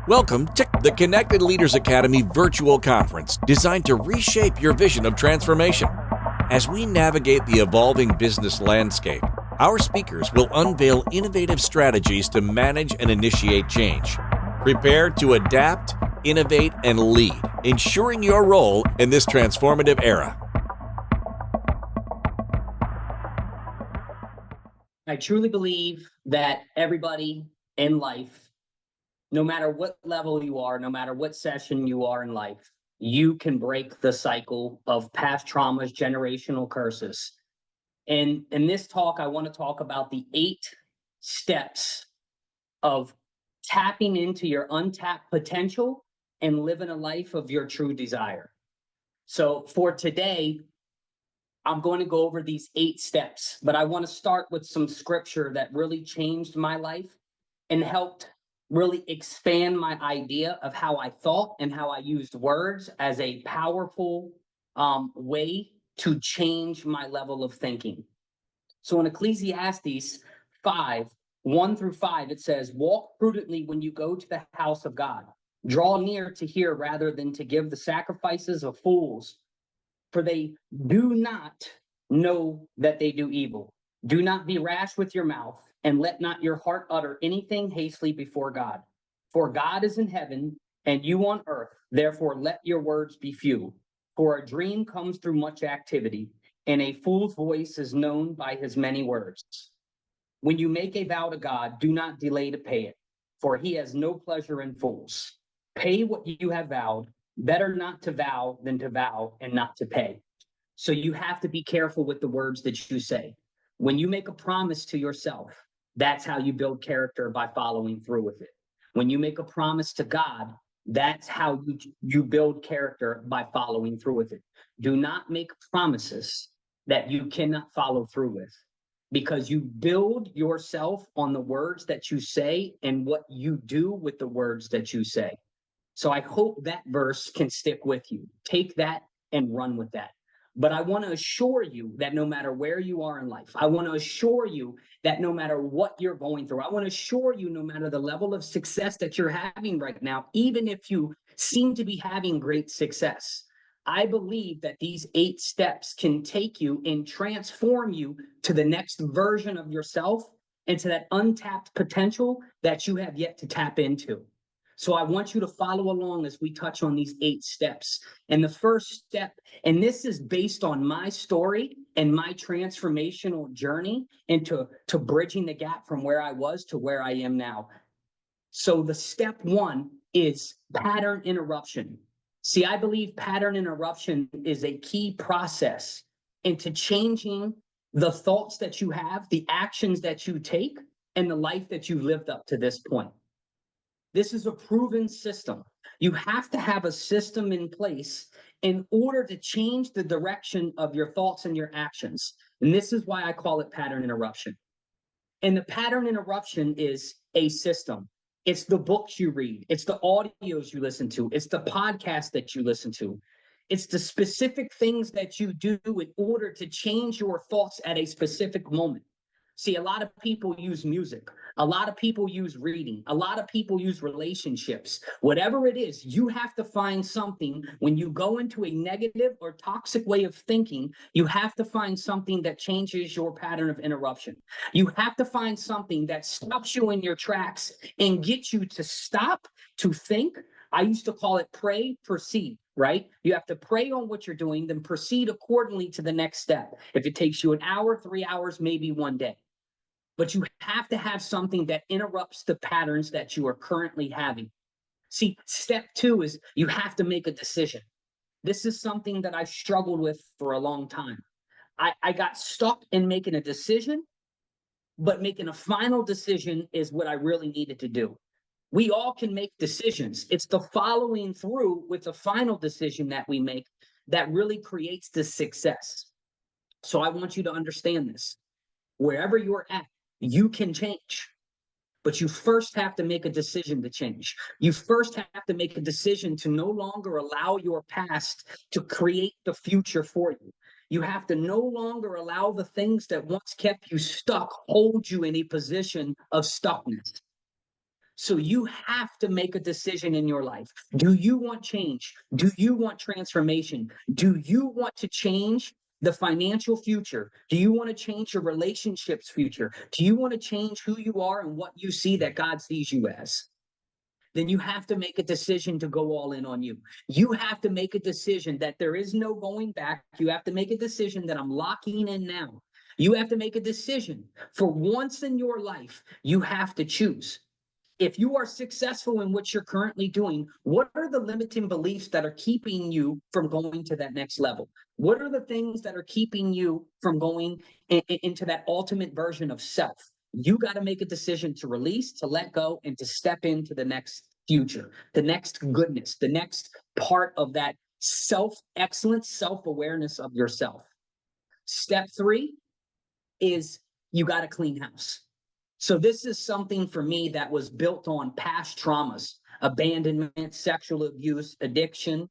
Welcome to the Connected Leaders Academy virtual conference designed to reshape your vision of transformation. As we navigate the evolving business landscape, our speakers will unveil innovative strategies to manage and initiate change. Prepare to adapt, innovate, and lead, ensuring your role in this transformative era. I truly believe that everybody in life, no matter what level you are, no matter what session you are in life, you can break the cycle of past traumas, generational curses. And in this talk, I want to talk about the 8 steps of tapping into your untapped potential and living a life of your true desire. So for today, I'm going to go over these 8 steps, but I want to start with some scripture that really changed my life and helped really expand my idea of how I thought and how I used words as a powerful way to change my level of thinking. So in Ecclesiastes 5:1-5, it says, "Walk prudently when you go to the house of God. Draw near to hear rather than to give the sacrifices of fools, for they do not know that they do evil. Do not be rash with your mouth, and let not your heart utter anything hastily before God. For God is in heaven, and you on earth. Therefore let your words be few. For a dream comes through much activity, and a fool's voice is known by his many words. When you make a vow to God, do not delay to pay it, for he has no pleasure in fools. Pay what you have vowed. Better not to vow than to vow and not to pay." So you have to be careful with the words that you say. When you make a promise to yourself, that's how you build character, by following through with it. When you make a promise to God, that's how you build character, by following through with it. Do not make promises that you cannot follow through with, because you build yourself on the words that you say and what you do with the words that you say. So I hope that verse can stick with you. Take that and run with that. But I want to assure you that no matter where you are in life, I want to assure you that no matter what you're going through, I want to assure you no matter the level of success that you're having right now, even if you seem to be having great success, I believe that these 8 steps can take you and transform you to the next version of yourself and to that untapped potential that you have yet to tap into. So I want you to follow along as we touch on these 8 steps. And the first step, and this is based on my story and my transformational journey into bridging the gap from where I was to where I am now. So the step 1 is pattern interruption. See, I believe pattern interruption is a key process into changing the thoughts that you have, the actions that you take, and the life that you've lived up to this point. This is a proven system. You have to have a system in place in order to change the direction of your thoughts and your actions. And this is why I call it pattern interruption. And the pattern interruption is a system. It's the books you read. It's the audios you listen to. It's the podcast that you listen to. It's the specific things that you do in order to change your thoughts at a specific moment. See, a lot of people use music. A lot of people use reading. A lot of people use relationships. Whatever it is, you have to find something. When you go into a negative or toxic way of thinking, you have to find something that changes your pattern of interruption. You have to find something that stops you in your tracks and gets you to stop, to think. I used to call it pray, proceed, right? You have to pray on what you're doing, then proceed accordingly to the next step. If it takes you an hour, 3 hours, maybe one day. But you have to have something that interrupts the patterns that you are currently having. See, step 2 is you have to make a decision. This is something that I've struggled with for a long time. I got stuck in making a decision, but making a final decision is what I really needed to do. We all can make decisions. It's the following through with the final decision that we make that really creates the success. So I want you to understand this. Wherever you're at, you can change, but you first have to make a decision to change. You first have to make a decision to no longer allow your past to create the future for you. You have to no longer allow the things that once kept you stuck hold you in a position of stuckness. So you have to make a decision in your life. Do you want change? Do you want transformation? Do you want to change the financial future? Do you want to change your relationships future? Do you want to change who you are and what you see that God sees you as? Then you have to make a decision to go all in on you. You have to make a decision that there is no going back. You have to make a decision that I'm locking in now. You have to make a decision for once in your life. You have to choose. If you are successful in what you're currently doing, what are the limiting beliefs that are keeping you from going to that next level? What are the things that are keeping you from going into that ultimate version of self? You got to make a decision to release, to let go, and to step into the next future, the next goodness, the next part of that self-excellence, self-awareness of yourself. Step 3 is you got to clean house. So this is something for me that was built on past traumas, abandonment, sexual abuse, addiction.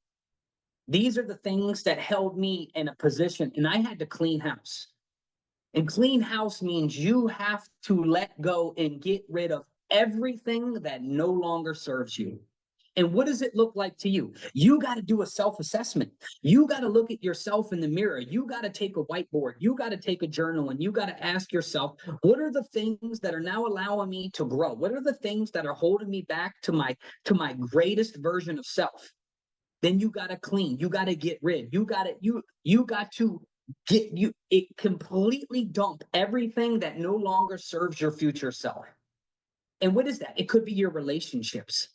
These are the things that held me in a position, and I had to clean house. And clean house means you have to let go and get rid of everything that no longer serves you. And what does it look like to you? You got to do a self-assessment. You got to look at yourself in the mirror. You got to take a whiteboard. You got to take a journal, and you got to ask yourself, what are the things that are now allowing me to grow? What are the things that are holding me back to my greatest version of self? Then you got to clean. You got to get rid. You got to completely dump everything that no longer serves your future self. And what is that? It could be your relationships.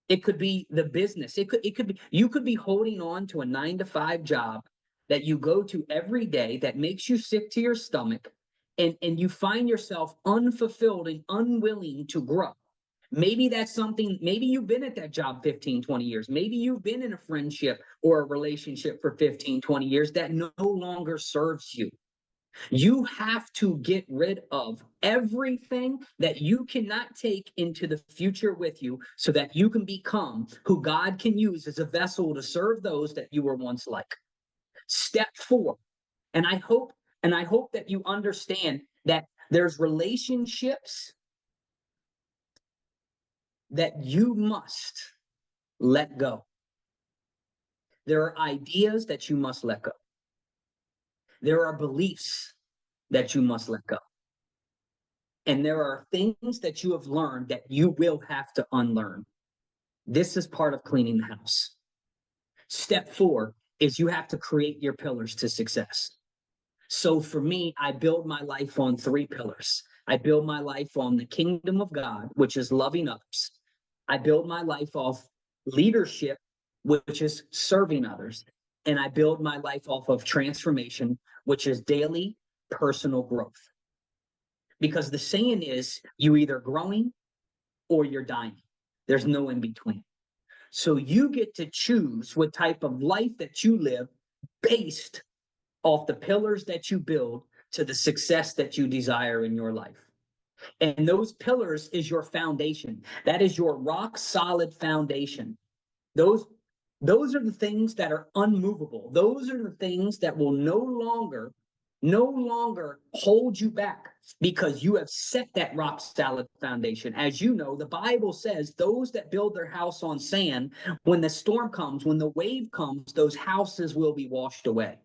It could be the business. It could be, you could be holding on to a 9-to-5 job that you go to every day that makes you sick to your stomach, and you find yourself unfulfilled and unwilling to grow. Maybe that's something, maybe you've been at that job 15, 20 years. Maybe you've been in a friendship or a relationship for 15, 20 years that no longer serves you. You have to get rid of everything that you cannot take into the future with you so that you can become who God can use as a vessel to serve those that you were once like. Step 4, and I hope that you understand that there's relationships that you must let go. There are ideas that you must let go. There are beliefs that you must let go. And there are things that you have learned that you will have to unlearn. This is part of cleaning the house. Step 4 is you have to create your pillars to success. So for me, I build my life on 3 pillars. I build my life on the kingdom of God, which is loving others. I build my life off leadership, which is serving others. And I build my life off of transformation, which is daily personal growth. Because the saying is, you either growing or you're dying. There's no in between. So you get to choose what type of life that you live based off the pillars that you build to the success that you desire in your life. And those pillars is your foundation. That is your rock solid foundation. Those are the things that are unmovable. Those are the things that will no longer hold you back because you have set that rock solid foundation. As you know, the Bible says those that build their house on sand, when the storm comes, when the wave comes, those houses will be washed away.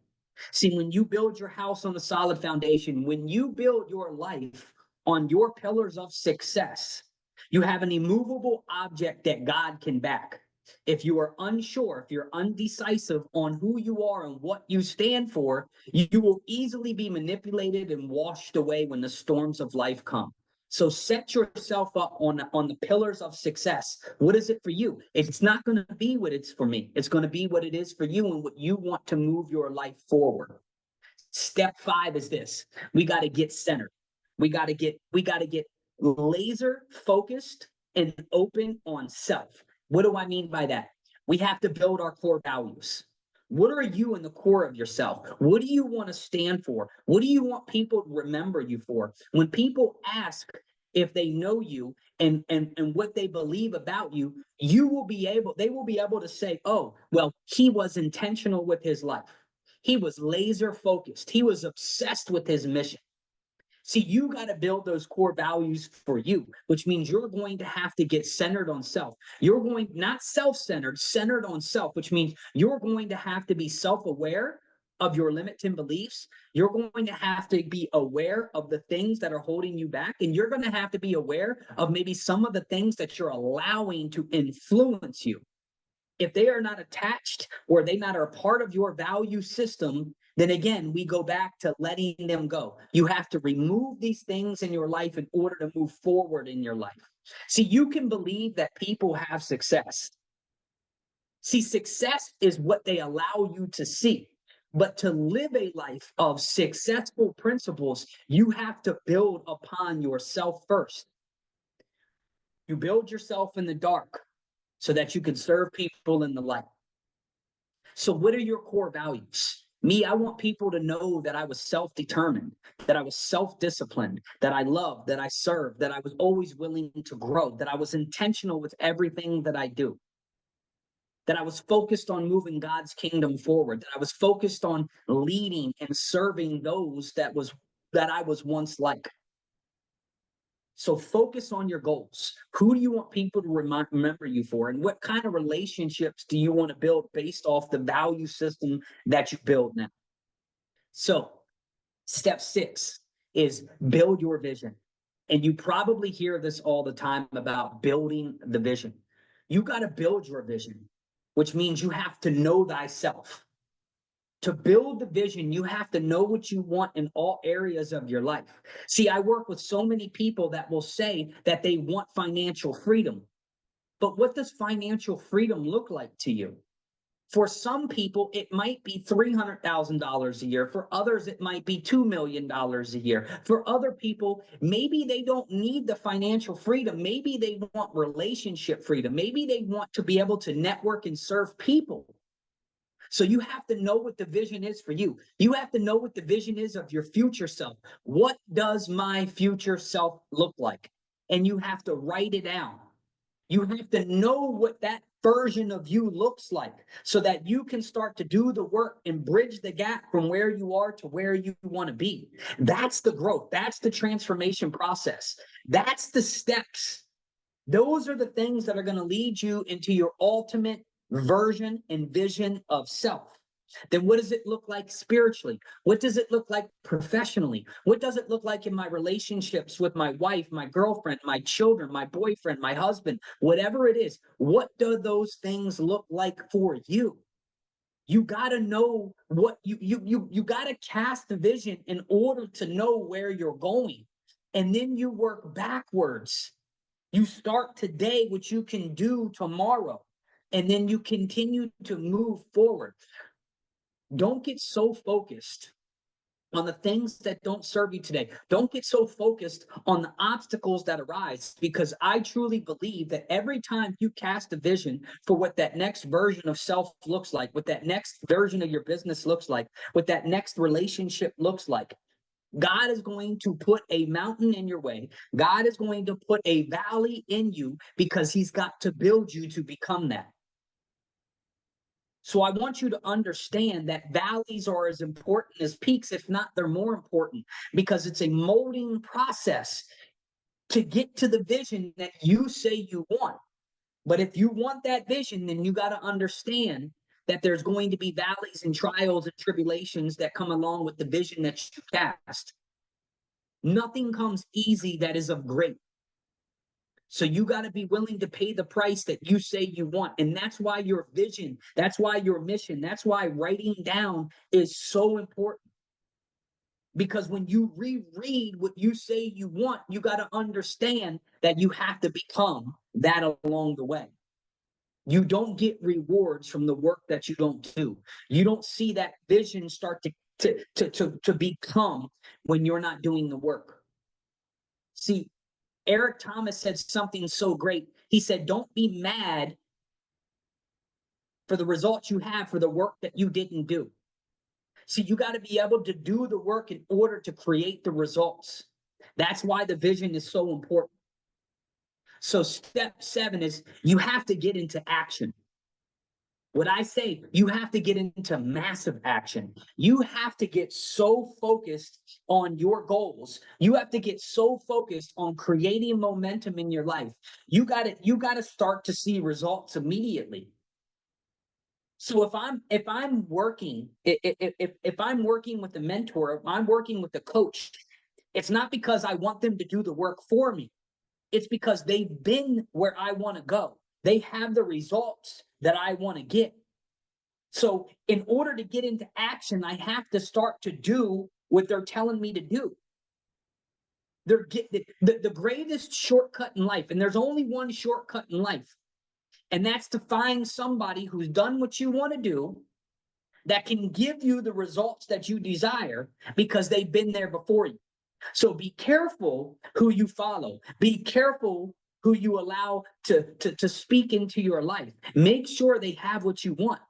See, when you build your house on a solid foundation, when you build your life on your pillars of success, you have an immovable object that God can back. If you are unsure, if you're undecisive on who you are and what you stand for, you will easily be manipulated and washed away when the storms of life come. So set yourself up on the pillars of success. What is it for you? It's not going to be what it's for me. It's going to be what it is for you and what you want to move your life forward. Step 5 is this. We got to get centered. We got to get laser focused and open on self. What do I mean by that? We have to build our core values. What are you in the core of yourself? What do you want to stand for? What do you want people to remember you for? When people ask if they know you and what they believe about you, they will be able to say, oh, well, he was intentional with his life. He was laser focused. He was obsessed with his mission. See, you got to build those core values for you, which means you're going to have to get centered on self. You're going, not self-centered, centered on self, which means you're going to have to be self-aware of your limiting beliefs. You're going to have to be aware of the things that are holding you back. And you're going to have to be aware of maybe some of the things that you're allowing to influence you. If they are not attached or they not are a part of your value system, then again, we go back to letting them go. You have to remove these things in your life in order to move forward in your life. See, you can believe that people have success. See, success is what they allow you to see. But to live a life of successful principles, you have to build upon yourself first. You build yourself in the dark so that you can serve people in the light. So what are your core values? Me, I want people to know that I was self-determined, that I was self-disciplined, that I loved, that I served, that I was always willing to grow, that I was intentional with everything that I do, that I was focused on moving God's kingdom forward, that I was focused on leading and serving those that I was once like. So focus on your goals. Who do you want people to remember you for? And what kind of relationships do you want to build based off the value system that you build now? So step 6 is build your vision. And you probably hear this all the time about building the vision. You got to build your vision, which means you have to know thyself. To build the vision, you have to know what you want in all areas of your life. See, I work with so many people that will say that they want financial freedom. But what does financial freedom look like to you? For some people, it might be $300,000 a year. For others, it might be $2 million a year. For other people, maybe they don't need the financial freedom. Maybe they want relationship freedom. Maybe they want to be able to network and serve people. So you have to know what the vision is for you. You have to know what the vision is of your future self. What does my future self look like? And you have to write it down. You have to know what that version of you looks like so that you can start to do the work and bridge the gap from where you are to where you want to be. That's the growth. That's the transformation process. That's the steps. Those are the things that are going to lead you into your ultimate version and vision of self. Then what does it look like spiritually? What does it look like professionally? What does it look like in my relationships with my wife, my girlfriend, my children, my boyfriend, my husband, whatever it is? What do those things look like for you? You got to know what you got to cast the vision in order to know where you're going. And then you work backwards. You start today what you can do tomorrow, and then you continue to move forward. Don't get so focused on the things that don't serve you today. Don't get so focused on the obstacles that arise, because I truly believe that every time you cast a vision for what that next version of self looks like, what that next version of your business looks like, what that next relationship looks like, God is going to put a mountain in your way. God is going to put a valley in you because he's got to build you to become that. So I want you to understand that valleys are as important as peaks, if not, they're more important, because it's a molding process to get to the vision that you say you want. But if you want that vision, then you got to understand that there's going to be valleys and trials and tribulations that come along with the vision that you cast. Nothing comes easy that is of great. So you got to be willing to pay the price that you say you want. And that's why your vision, that's why your mission, that's why writing down is so important. Because when you reread what you say you want, you got to understand that you have to become that along the way. You don't get rewards from the work that you don't do. You don't see that vision start to become when you're not doing the work. See, Eric Thomas said something so great. He said, don't be mad for the results you have for the work that you didn't do. See, you got to be able to do the work in order to create the results. That's why the vision is so important. So step 7 is you have to get into action. What I say, you have to get into massive action. You have to get so focused on your goals. You have to get so focused on creating momentum in your life. You got to start to see results immediately. So if I'm working, if I'm working with a mentor, if I'm working with a coach, it's not because I want them to do the work for me. It's because they've been where I want to go. They have the results that I want to get. So in order to get into action, I have to start to do what they're telling me to do. The greatest shortcut in life, and there's only one shortcut in life, and that's to find somebody who's done what you want to do that can give you the results that you desire because they've been there before you. So be careful who you follow. Be careful who you allow to speak into your life. Make sure they have what you want.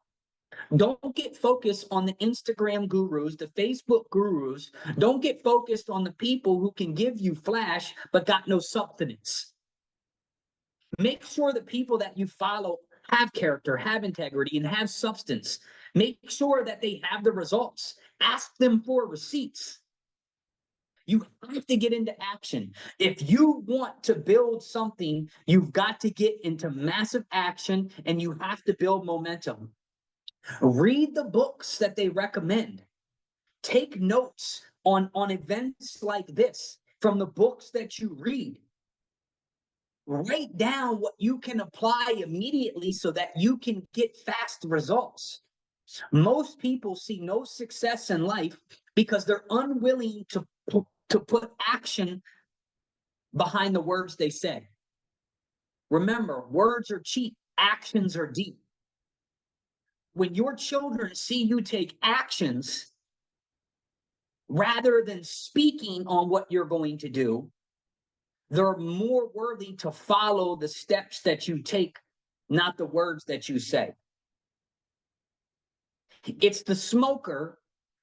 Don't get focused on the Instagram gurus, the Facebook gurus. Don't get focused on the people who can give you flash but got no substance. Make sure the people that you follow have character, have integrity, and have substance. Make sure that they have the results. Ask them for receipts. You have to get into action. If you want to build something, you've got to get into massive action and you have to build momentum. Read the books that they recommend. Take notes on events like this from the books that you read. Write down what you can apply immediately so that you can get fast results. Most people see no success in life because they're unwilling to put action behind the words they say. Remember, words are cheap, actions are deep. When your children see you take actions rather than speaking on what you're going to do, they're more worthy to follow the steps that you take, not the words that you say. It's the smoker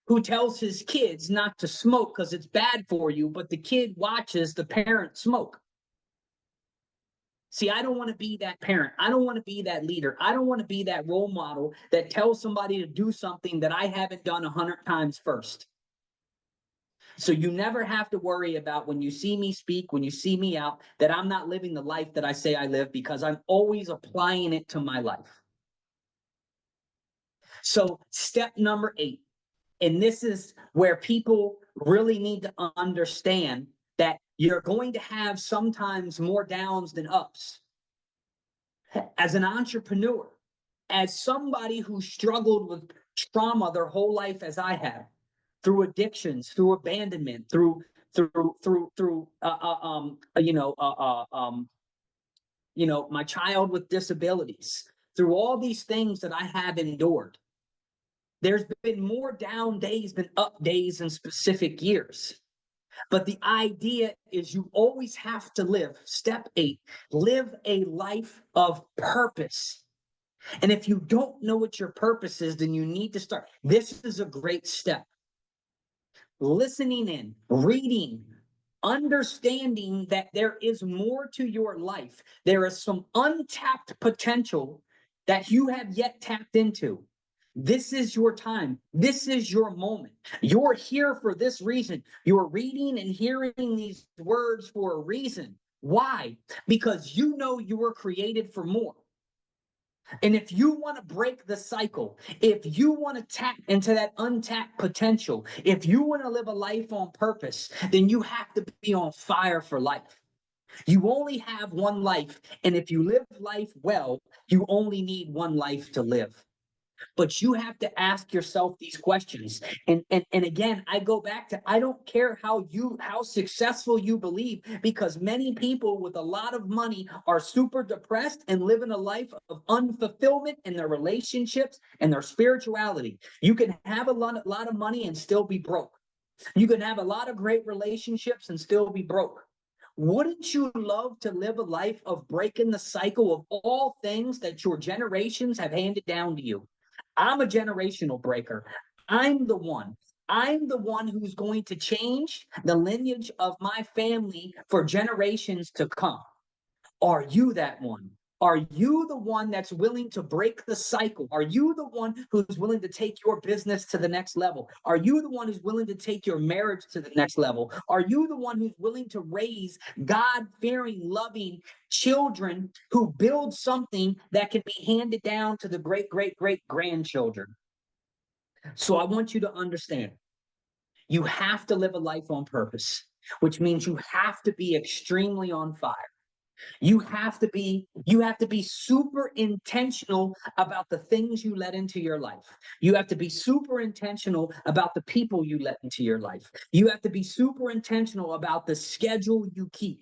who tells his kids not to smoke because it's bad for you, but the kid watches the parent smoke. See, I don't want to be that parent. I don't want to be that leader. I don't want to be that role model that tells somebody to do something that I haven't done 100 times first. So you never have to worry about when you see me speak, when you see me out, that I'm not living the life that I say I live because I'm always applying it to my life. So step number 8, and this is where people really need to understand that you're going to have sometimes more downs than ups. As an entrepreneur, as somebody who struggled with trauma their whole life as I have, through addictions, through abandonment, through my child with disabilities, through all these things that I have endured. There's been more down days than up days in specific years. But the idea is you always have to live, step 8, live a life of purpose. And if you don't know what your purpose is, then you need to start. This is a great step. Listening in, reading, understanding that there is more to your life. There is some untapped potential that you have yet tapped into. This is your time. This is your moment. You're here for this reason. You're reading and hearing these words for a reason. Why? Because you know you were created for more. And if you want to break the cycle, if you want to tap into that untapped potential, if you want to live a life on purpose, then you have to be on fire for life. You only have one life. And if you live life well, you only need one life to live. But you have to ask yourself these questions. And again, I go back to, I don't care how successful you believe, because many people with a lot of money are super depressed and living a life of unfulfillment in their relationships and their spirituality. You can have a lot of money and still be broke. You can have a lot of great relationships and still be broke. Wouldn't you love to live a life of breaking the cycle of all things that your generations have handed down to you? I'm a generational breaker. I'm the one. I'm the one who's going to change the lineage of my family for generations to come. Are you that one? Are you the one that's willing to break the cycle? Are you the one who's willing to take your business to the next level? Are you the one who's willing to take your marriage to the next level? Are you the one who's willing to raise God-fearing, loving children who build something that can be handed down to the great, great, great grandchildren? So I want you to understand, you have to live a life on purpose, which means you have to be extremely on fire. You have to be super intentional about the things you let into your life. You have to be super intentional about the people you let into your life. You have to be super intentional about the schedule you keep.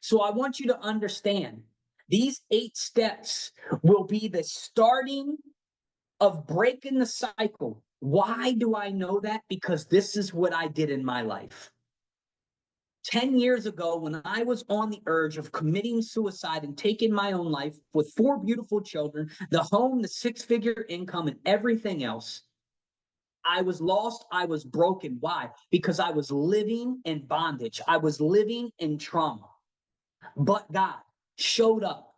So I want you to understand, these 8 steps will be the starting of breaking the cycle. Why do I know that? Because this is what I did in my life. 10 years ago, when I was on the urge of committing suicide and taking my own life with 4 beautiful children, the home, the 6-figure income, and everything else, I was lost. I was broken. Why? Because I was living in bondage. I was living in trauma. But God showed up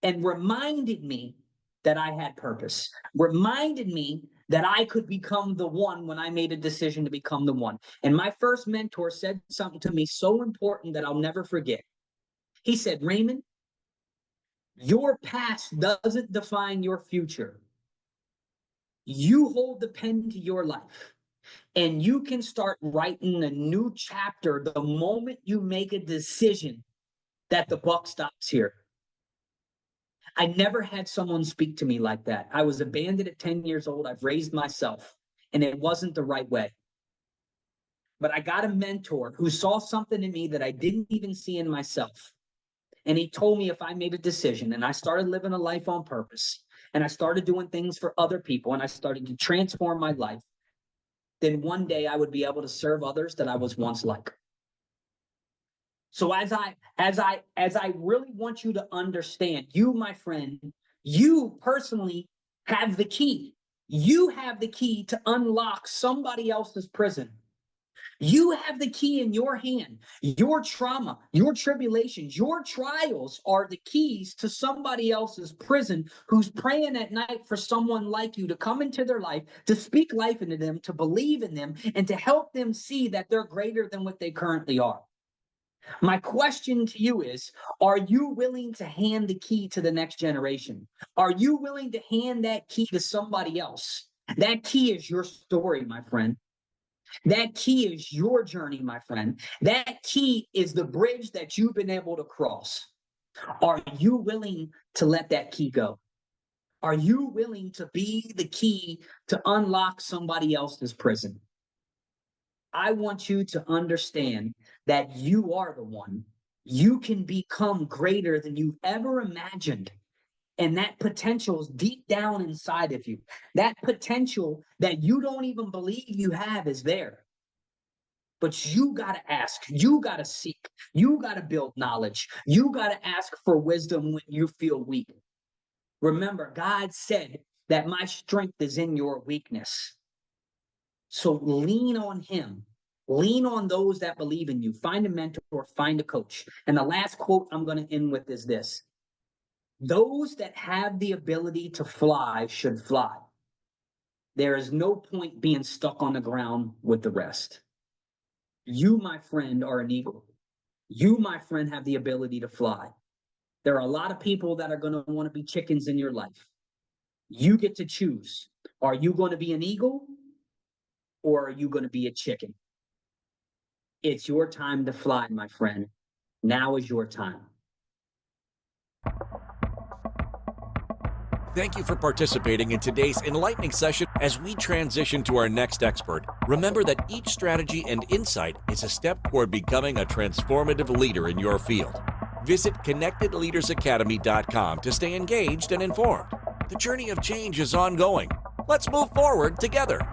and reminded me that I had purpose, reminded me that I could become the one when I made a decision to become the one. And my first mentor said something to me so important that I'll never forget. He said, Raymond, your past doesn't define your future. You hold the pen to your life, and you can start writing a new chapter the moment you make a decision that the buck stops here. I never had someone speak to me like that. I was abandoned at 10 years old. I've raised myself, and it wasn't the right way. But I got a mentor who saw something in me that I didn't even see in myself. And he told me if I made a decision and I started living a life on purpose, and I started doing things for other people, and I started to transform my life, then one day I would be able to serve others that I was once like. So as I really want you to understand, you, my friend, you personally have the key. You have the key to unlock somebody else's prison. You have the key in your hand. Your trauma, your tribulations, your trials are the keys to somebody else's prison who's praying at night for someone like you to come into their life, to speak life into them, to believe in them, and to help them see that they're greater than what they currently are. My question to you is, are you willing to hand the key to the next generation? Are you willing to hand that key to somebody else? That key is your story, my friend. That key is your journey, my friend. That key is the bridge that you've been able to cross. Are you willing to let that key go? Are you willing to be the key to unlock somebody else's prison? I want you to understand that you are the one. You can become greater than you've ever imagined. And that potential is deep down inside of you. That potential that you don't even believe you have is there. But you got to ask, you got to seek, you got to build knowledge. You got to ask for wisdom when you feel weak. Remember, God said that my strength is in your weakness. So lean on him. Lean on those that believe in you. Find a mentor, find a coach. And the last quote I'm going to end with is this. Those that have the ability to fly should fly. There is no point being stuck on the ground with the rest. You, my friend, are an eagle. You, my friend, have the ability to fly. There are a lot of people that are going to want to be chickens in your life. You get to choose. Are you going to be an eagle? Or are you going to be a chicken? It's your time to fly, my friend. Now is your time. Thank you for participating in today's enlightening session. As we transition to our next expert, remember that each strategy and insight is a step toward becoming a transformative leader in your field. Visit connectedleadersacademy.com to stay engaged and informed. The journey of change is ongoing. Let's move forward together.